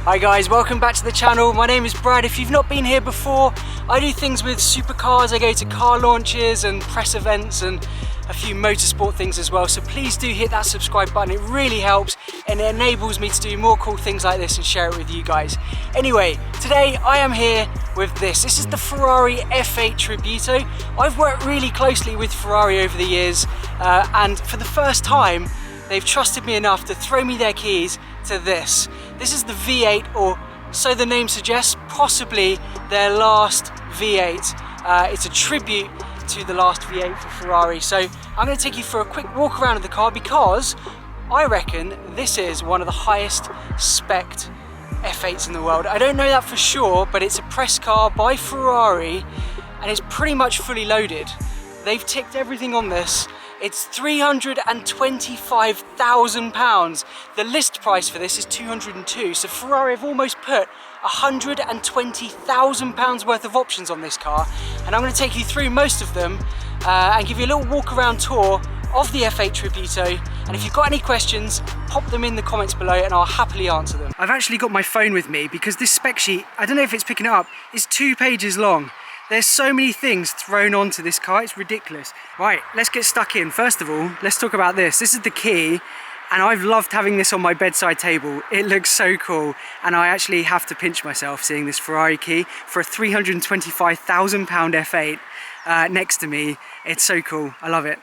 Hi guys, welcome back to the channel. My name is Brad. If you've not been here before, I do things with supercars. I go to car launches and press events and a few motorsport things as well. So please do hit that subscribe button. It really helps and it enables me to do more cool things like this and share it with you guys. Anyway, today I am here with this. This is the Ferrari F8 Tributo. I've worked really closely with Ferrari over the years and for the first time, they've trusted me enough to throw me their keys to this. This is the V8, or so the name suggests, possibly their last V8. It's a tribute to the last V8 for Ferrari. So I'm going to take you for a quick walk around of the car because I reckon this is one of the highest spec'ed F8s in the world. I don't know that for sure, but it's a press car by Ferrari and it's pretty much fully loaded. They've ticked everything on this. It's £325,000. The list price for this is 202. So Ferrari have almost put £120,000 worth of options on this car. And I'm going to take you through most of them and give you a little walk around tour of the F8 Tributo. And if you've got any questions, pop them in the comments below and I'll happily answer them. I've actually got my phone with me because this spec sheet, I don't know if it's picking it up, is 2 pages long. There's so many things thrown onto this car, it's ridiculous. Right, let's get stuck in. First of all, let's talk about this. This is the key, and I've loved having this on my bedside table. It looks so cool, and I actually have to pinch myself seeing this Ferrari key for a £325,000 F8 next to me. It's so cool, I love it.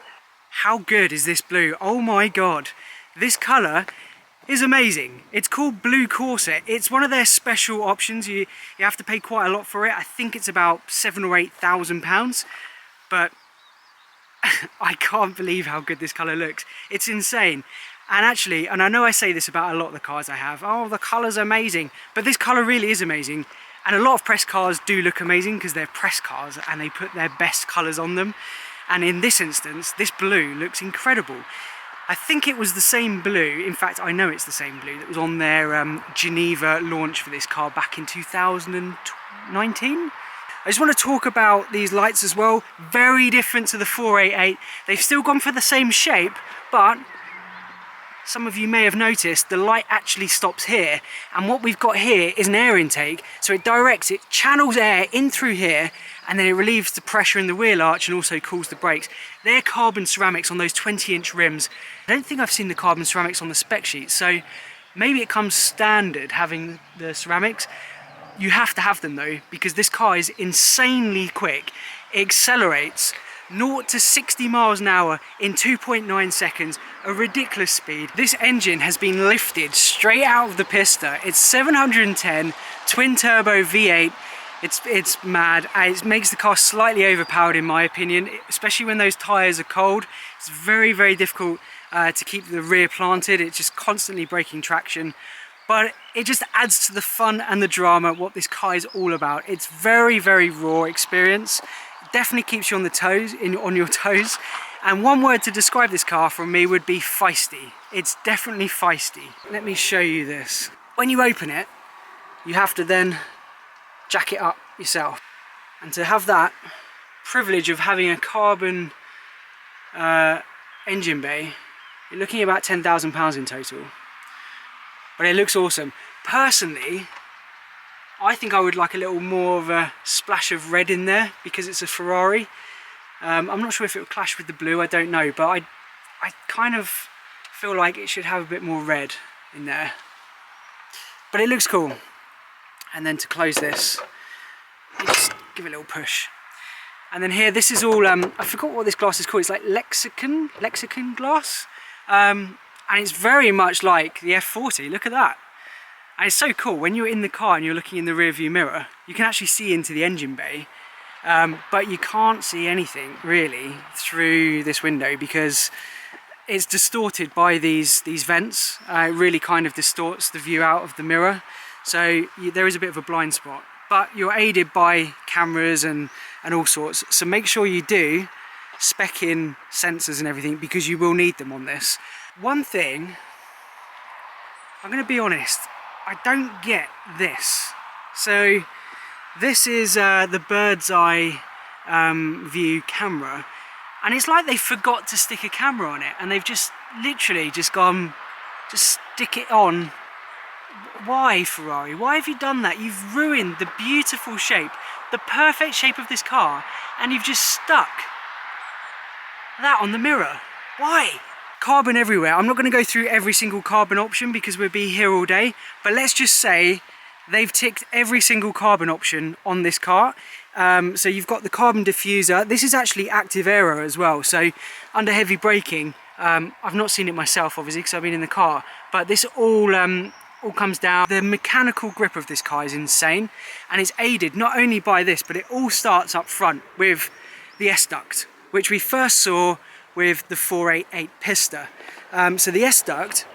How good is this blue? Oh my God, this colour is amazing. It's called Blue Corset. It's one of their special options. You have to pay quite a lot for it. I think it's about £7,000 or £8,000, but I can't believe how good this colour looks. It's insane. And actually, and I know I say this about a lot of the cars I have, oh, the colour's amazing, but this colour really is amazing. And a lot of press cars do look amazing because they're press cars and they put their best colours on them. And in this instance, this blue looks incredible. I think it was the same blue, in fact I know it's the same blue that was on their Geneva launch for this car back in 2019. I just want to talk about these lights as well. Very different to the 488. They've still gone for the same shape, but some of you may have noticed the light actually stops here, and what we've got here is an air intake, so it channels air in through here, and then it relieves the pressure in the wheel arch and also cools the brakes. They're carbon ceramics on those 20-inch rims. I don't think I've seen the carbon ceramics on the spec sheet, so maybe it comes standard having the ceramics. You have to have them though, because this car is insanely quick. It accelerates 0 to 60 miles an hour in 2.9 seconds, a ridiculous speed. This engine has been lifted straight out of the pista. It's 710 twin turbo V8. It's mad. It makes the car slightly overpowered in my opinion, especially when those tyres are cold. It's very, very difficult to keep the rear planted. It's just constantly breaking traction. But it just adds to the fun and the drama, what this car is all about. It's very, very raw experience. It definitely keeps you on the toes, on your toes. And one word to describe this car from me would be feisty. It's definitely feisty. Let me show you this. When you open it, you have to then jack it up yourself. And to have that privilege of having a carbon engine bay, you're looking at about £10,000 in total. But it looks awesome. Personally, I think I would like a little more of a splash of red in there because it's a Ferrari. I'm not sure if it would clash with the blue, I don't know, but I kind of feel like it should have a bit more red in there. But it looks cool. And then to close this, you just give it a little push. And then here, this is all, I forgot what this glass is called. It's like Lexicon glass. And it's very much like the F40, look at that. And it's so cool, when you're in the car and you're looking in the rear view mirror, you can actually see into the engine bay, but you can't see anything really through this window because it's distorted by these vents. It really kind of distorts the view out of the mirror. So there is a bit of a blind spot, but you're aided by cameras and all sorts. So make sure you do spec in sensors and everything because you will need them on this. One thing, I'm going to be honest, I don't get this. So this is the bird's eye view camera, and it's like they forgot to stick a camera on it and they've just literally just gone, just stick it on Why, Ferrari? Why have you done that? You've ruined the beautiful shape, the perfect shape of this car, and you've just stuck that on the mirror. Why? Carbon everywhere. I'm not going to go through every single carbon option because we'll be here all day, but let's just say they've ticked every single carbon option on this car. So you've got the carbon diffuser. This is actually active aero as well, so under heavy braking, I've not seen it myself obviously because I've been in the car, but this all comes down. The mechanical grip of this car is insane, and it's aided not only by this, but it all starts up front with the S-duct, which we first saw with the 488 Pista. So the S-duct,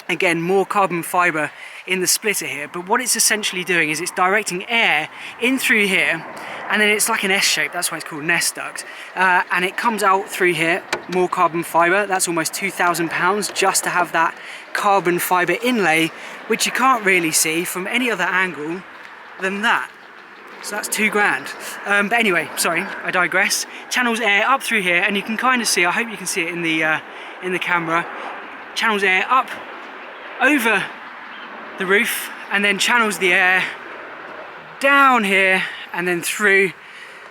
again, more carbon fibre in the splitter here, but what it's essentially doing is it's directing air in through here, and then it's like an S shape, that's why it's called an S-duct, and it comes out through here, more carbon fibre. That's almost £2,000 just to have that carbon fibre inlay, which you can't really see from any other angle than that. So that's £2,000. But anyway, sorry, I digress. Channels air up through here, and you can kind of see, I hope you can see it in the camera, channels air up over the roof, and then channels the air down here, and then through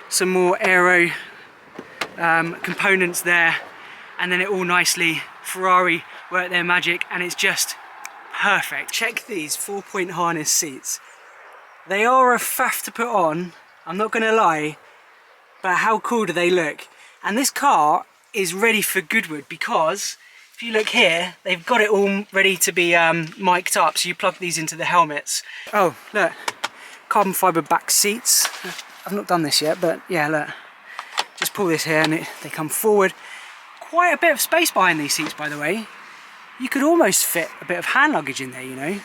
some more aero components there, and then it all nicely, Ferrari work their magic, and it's just perfect. Check these 4-point harness seats. They are a faff to put on, I'm not gonna lie, but how cool do they look? And this car is ready for Goodwood, because if you look here, they've got it all ready to be mic'd up, so you plug these into the helmets. Oh, look, carbon fibre back seats. I've not done this yet, but yeah, look. Just pull this here and they come forward. Quite a bit of space behind these seats, by the way. You could almost fit a bit of hand luggage in there, you know.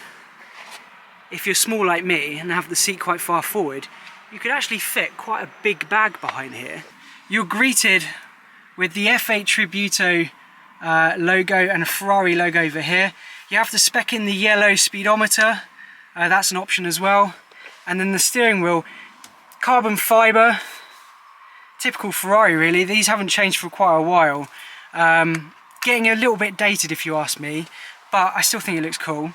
If you're small like me and have the seat quite far forward, you could actually fit quite a big bag behind here. You're greeted with the F8 Tributo logo and a Ferrari logo over here. You have to spec in the yellow speedometer, that's an option as well. And then the steering wheel, carbon fibre, typical Ferrari really. These haven't changed for quite a while. Getting a little bit dated if you ask me, but I still think it looks cool.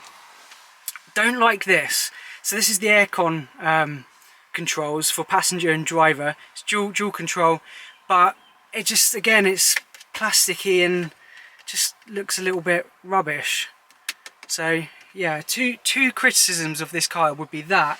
Don't like this. So this is the aircon controls for passenger and driver. It's dual control, but it just, again, it's plasticky and just looks a little bit rubbish. So yeah, two criticisms of this car would be that,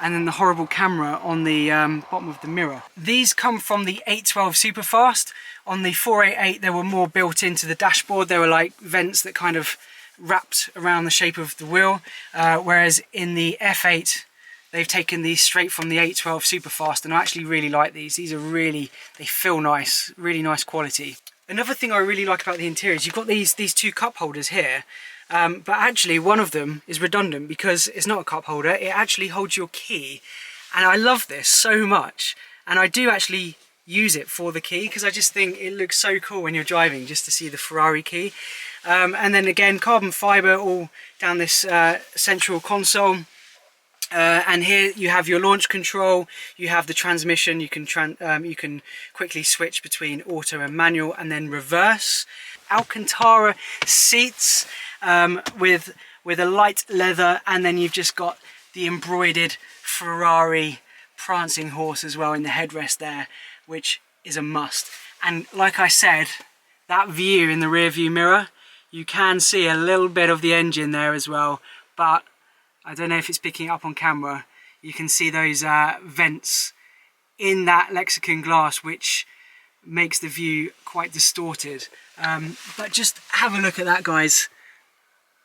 and then the horrible camera on the bottom of the mirror. These come from the 812 Superfast. On the 488 there were more built into the dashboard. There were like vents that kind of wrapped around the shape of the wheel, whereas in the F8 they've taken these straight from the 812 Superfast, and I actually really like these. These are really, they feel nice, really nice quality. Another thing I really like about the interior is you've got these two cup holders here, but actually one of them is redundant because it's not a cup holder, it actually holds your key, and I love this so much, and I do actually use it for the key because I just think it looks so cool when you're driving just to see the Ferrari key. And then again, carbon fibre all down this central console, and here you have your launch control, you have the transmission, you can quickly switch between auto and manual, and then reverse. Alcantara seats with a light leather, and then you've just got the embroidered Ferrari prancing horse as well in the headrest there, which is a must. And like I said, that view in the rear view mirror, you can see a little bit of the engine there as well, but I don't know if it's picking up on camera. You can see those vents in that Lexicon glass, which makes the view quite distorted. But just have a look at that, guys.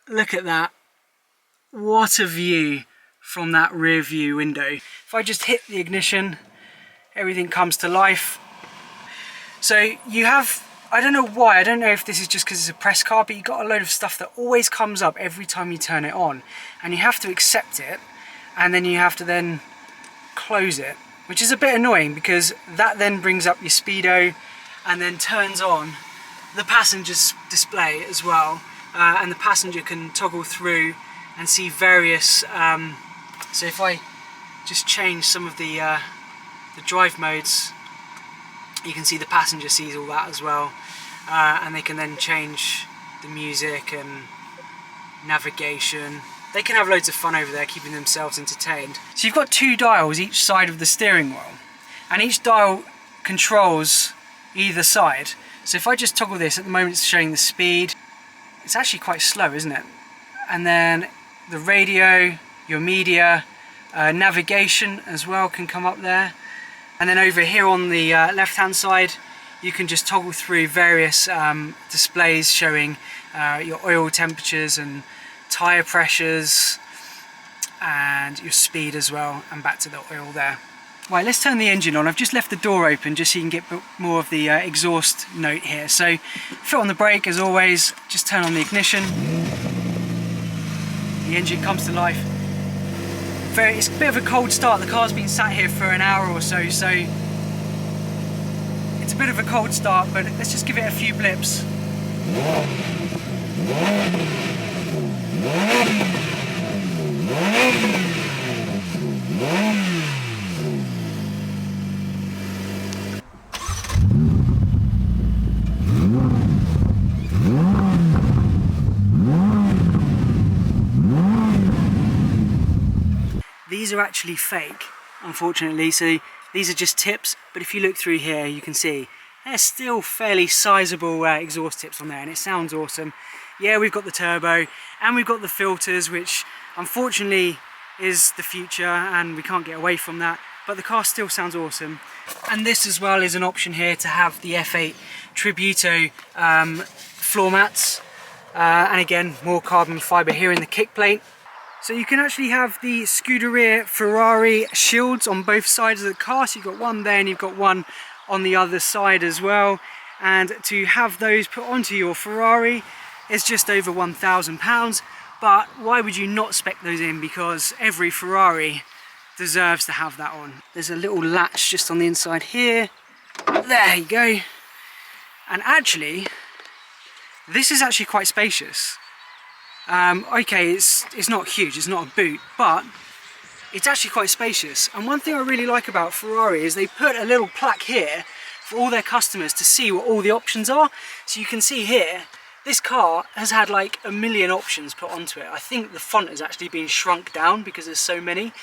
Look at that. What a view from that rear view window. If I just hit the ignition, everything comes to life. So you have, I don't know why, I don't know if this is just because it's a press car, but you've got a load of stuff that always comes up every time you turn it on, and you have to accept it, and then you have to then close it, which is a bit annoying because that then brings up your speedo and then turns on the passenger's display as well, and the passenger can toggle through and see various, so if I just change some of the drive modes, you can see the passenger sees all that as well, and they can then change the music and navigation, they can have loads of fun over there keeping themselves entertained. So you've got 2 dials each side of the steering wheel, and each dial controls either side. So if I just toggle this, at the moment it's showing the speed. It's actually quite slow, isn't it? And then the radio, your media, navigation as well can come up there. And then over here on the left hand side, you can just toggle through various displays showing your oil temperatures and tyre pressures and your speed as well, and back to the oil there. Right, let's turn the engine on. I've just left the door open just so you can get more of the exhaust note here. So foot on the brake as always, just turn on the ignition. The engine comes to life. It's a bit of a cold start. The car's been sat here for an hour or so, so it's a bit of a cold start, but let's just give it a few blips. These are actually fake, unfortunately, so these are just tips, but if you look through here you can see there's still fairly sizable exhaust tips on there, and it sounds awesome. Yeah, we've got the turbo and we've got the filters, which unfortunately is the future and we can't get away from that, but the car still sounds awesome. And this as well is an option here to have the F8 Tributo floor mats, and again more carbon fibre here in the kick plate. So you can actually have the Scuderia Ferrari shields on both sides of the car. So you've got one there and you've got one on the other side as well. And to have those put onto your Ferrari is just over £1,000. But why would you not spec those in? Because every Ferrari deserves to have that on. There's a little latch just on the inside here. There you go. And actually, this is actually quite spacious. Okay, it's not huge, it's not a boot, but it's actually quite spacious. And one thing I really like about Ferrari is they put a little plaque here for all their customers to see what all the options are. So you can see here, this car has had like 1 million options put onto it. I think the font has actually been shrunk down because there's so many.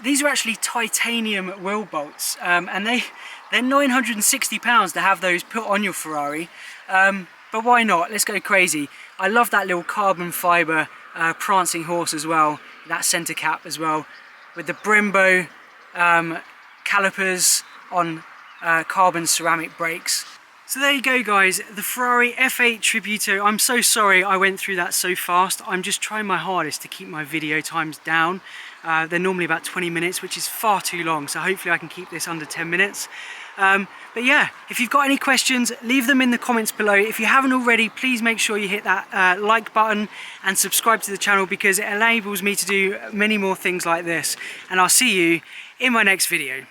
These are actually titanium wheel bolts, and they're £960 to have those put on your Ferrari. But why not? Let's go crazy. I love that little carbon fibre prancing horse as well, that centre cap as well, with the Brembo calipers on carbon ceramic brakes. So there you go guys, the Ferrari F8 Tributo. I'm so sorry I went through that so fast. I'm just trying my hardest to keep my video times down. They're normally about 20 minutes, which is far too long, so hopefully I can keep this under 10 minutes. But yeah, if you've got any questions, leave them in the comments below. If you haven't already, please make sure you hit that like button and subscribe to the channel, because it enables me to do many more things like this. And I'll see you in my next video.